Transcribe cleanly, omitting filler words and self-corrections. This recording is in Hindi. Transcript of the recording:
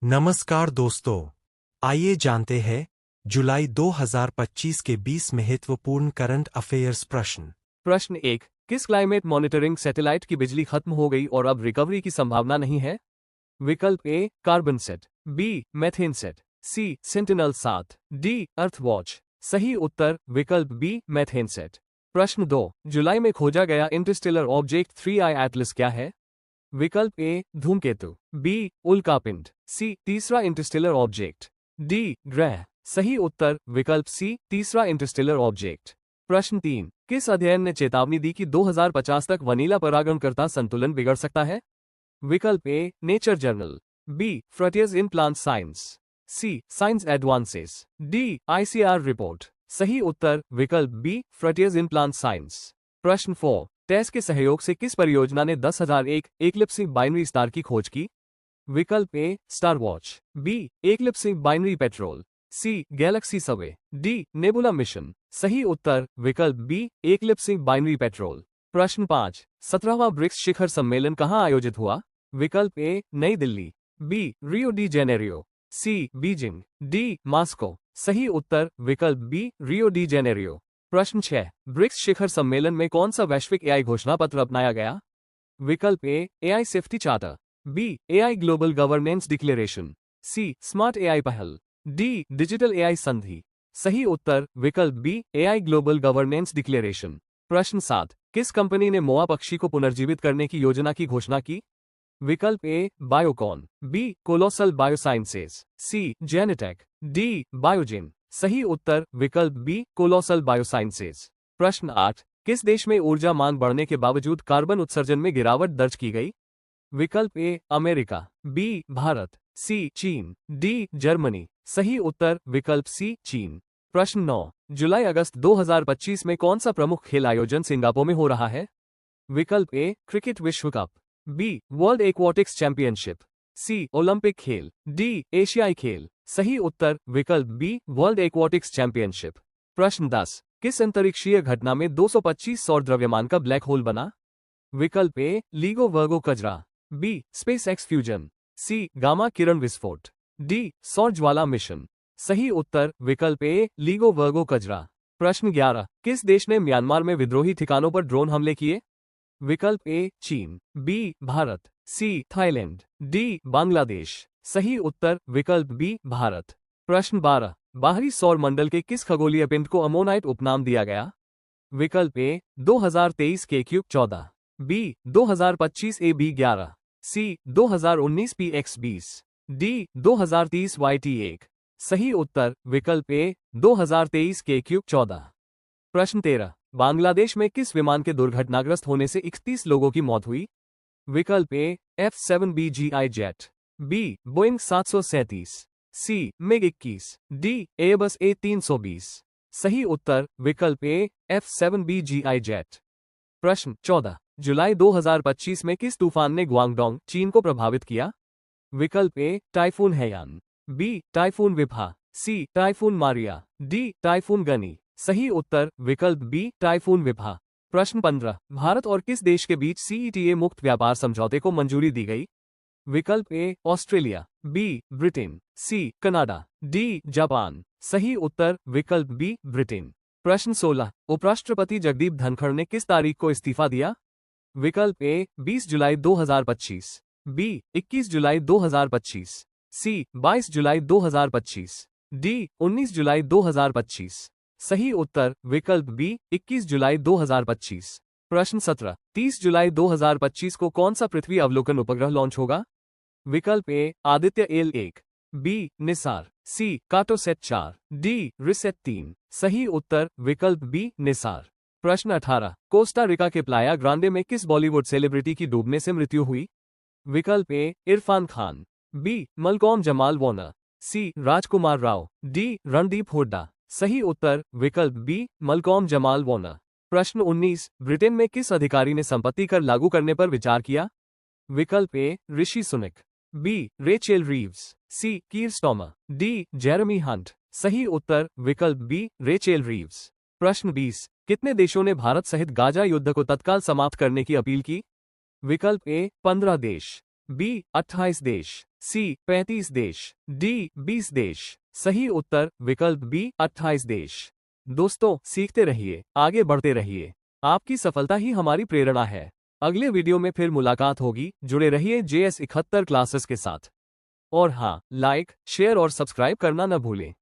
नमस्कार दोस्तों, आइए जानते हैं जुलाई 2025 के 20 महत्वपूर्ण करंट अफेयर्स प्रश्न। प्रश्न 1। किस क्लाइमेट मॉनिटरिंग सैटेलाइट की बिजली खत्म हो गई और अब रिकवरी की संभावना नहीं है? विकल्प A carbon set, B methane set, C sentinel 7, D earth watch. सही उत्तर विकल्प बी मेथेन सेट। प्रश्न 2। जुलाई में खोजा गया इंटरस्टेलर ऑब्जेक्ट 3I एटलस क्या है? विकल्प ए धूमकेतु, बी उल्कापिंड, सी तीसरा इंटरस्टेलर ऑब्जेक्ट, डी ग्रह। सही उत्तर विकल्प सी तीसरा इंटरस्टेलर ऑब्जेक्ट। प्रश्न 3। किस अध्ययन ने चेतावनी दी कि 2050 तक वनीला परागणकर्ता संतुलन बिगड़ सकता है? विकल्प A Nature journal, B Frontiers in Plant Science, C Science Advances, D ICR report. सही उत्तर विकल्प B Frontiers in Plant Science. प्रश्न 4। टेस के सहयोग से किस परियोजना ने 10,001 एकलिप्सिंग बाइनरी स्टार की खोज की? विकल्प A star watch, B eclipsing binary patrol, C galaxy survey, D nebula mission. सही उत्तर विकल्प बी एकलिप्सिंग बाइनरी पेट्रोल। प्रश्न 5। 17वां ब्रिक्स शिखर सम्मेलन कहां आयोजित हुआ? विकल्प A New Delhi, B Rio de Janeiro, C Beijing, D Moscow. सही उत्तर विकल्प बी रियो डी जेनेरियो। प्रश्न 6। ब्रिक्स शिखर सम्मेलन में कौन सा वैश्विक एआई घोषणा पत्र अपनाया गया? विकल्प A AI safety charter, B AI global governance declaration, C smart AI पहल, डी डिजिटल एआई संधि। सही उत्तर विकल्प B AI global governance declaration. प्रश्न 7। किस कंपनी ने मोआ पक्षी को पुनर्जीवित करने की योजना की घोषणा की? विकल्प ए बायोकॉन, बी कोलोसल बायोसाइंसेस, सी जेनेटेक, डी बायोजिन। सही उत्तर विकल्प बी कोलोसल बायोसाइंसेस। प्रश्न 8। किस देश में ऊर्जा मांग बढ़ने के बावजूद कार्बन उत्सर्जन में गिरावट दर्ज की गई? विकल्प ए अमेरिका, बी भारत, सी चीन, डी जर्मनी। सही उत्तर विकल्प सी चीन। प्रश्न 9। जुलाई अगस्त 2025 में कौन सा प्रमुख खेल आयोजन सिंगापुर में हो रहा है? विकल्प ए क्रिकेट विश्व कप, B world aquatics championship, C olympic खेल, डी एशियाई खेल। सही उत्तर विकल्प बी वर्ल्ड एक्वाटिक्स चैंपियनशिप। प्रश्न 10। किस अंतरिक्षीय घटना में 225 सौर द्रव्यमान का ब्लैक होल बना? विकल्प ए लीगो वर्गो कजरा, बी स्पेस एक्स फ्यूजन, सी गामा किरण विस्फोट, डी सौर ज्वाला मिशन। सही उत्तर विकल्प ए लीगो वर्गो कजरा। प्रश्न 11। किस देश ने म्यांमार में विद्रोही ठिकानों पर ड्रोन हमले किए? विकल्प ए चीन, B Bharat, C Thailand, D Bangladesh. सही उत्तर विकल्प बी भारत। प्रश्न 12। बाहरी सौर मंडल के किस खगोलीय पिंड को अमोनाइट उपनाम दिया गया? विकल्प ए 2023 के cube 14, B 2025 A B 11, C 2019 P X 20, D 2030 Y T 1। सही उत्तर विकल्प ए 2023 के क्यूब 14। प्रश्न 13। बांग्लादेश में किस विमान के दुर्घटनाग्रस्त होने से 31 लोगों की मौत हुई? विकल्प ए F7BGI जेट, बी बोइंग 737, सी मिग 21, डी एयरबस A320। सही उत्तर विकल्प ए F7BGI जेट। प्रश्न 14। जुलाई 2025 में किस तूफान ने ग्वांगडोंग चीन को प्रभावित किया? विकल्प A typhoon Haiyan, B typhoon Wipha, C typhoon Maria, D typhoon Gani. सही उत्तर विकल्प बी टाइफून विफा। प्रश्न 15। भारत और किस देश के बीच CETA मुक्त व्यापार समझौते को मंजूरी दी गई? विकल्प A Australia, B Britain, C Canada, D Japan. सही उत्तर विकल्प बी ब्रिटेन। प्रश्न 16। उपराष्ट्रपति जगदीप धनखड़ ने किस तारीख को इस्तीफा दिया? विकल्प ए 20 जुलाई 2025, बी 21 जुलाई 2025, सी 22 जुलाई 2025, डी 19 जुलाई 2025। सही उत्तर विकल्प बी 21 जुलाई 2025। प्रश्न 17। 30 जुलाई 2025 को कौन सा पृथ्वी अवलोकन उपग्रह लॉन्च होगा? विकल्प ए आदित्य L1, बी निसार, सी कार्टोसैट 4, डी रिसेट 3। सही उत्तर विकल्प बी निसार। प्रश्न 18। कोस्टा रिका के प्लाया ग्रांडे में किस बॉलीवुड सेलिब्रिटी की डूबने से मृत्यु हुई? विकल्प ए इरफान खान, बी मलकॉम जमाल वार्नर, सी राजकुमार राव, डी रणदीप हुड्डा। सही उत्तर विकल्प बी मलकॉम जमाल वार्नर। प्रश्न 19। ब्रिटेन में किस अधिकारी ने संपत्ति कर लागू करने पर विचार किया? विकल्प ए Rishi Sunak, B Rachel Reeves, सी कीर स्टॉमर, डी जेरेमी हंट। सही उत्तर विकल्प बी रेचेल रीव्स। प्रश्न 20। कितने देशों ने भारत सहित गाजा युद्ध को तत्काल समाप्त करने की अपील की? विकल्प ए 15 देश, बी 28 देश, सी 35 देश, डी 20 देश। सही उत्तर विकल्प बी 28 देश। दोस्तों, सीखते रहिए, आगे बढ़ते रहिए। आपकी सफलता ही हमारी प्रेरणा है। अगले वीडियो में फिर मुलाकात होगी। जुड़े रहिए JS 71 क्लासेस के साथ। और हाँ, लाइक, शेयर और सब्सक्राइब करना न भूलें।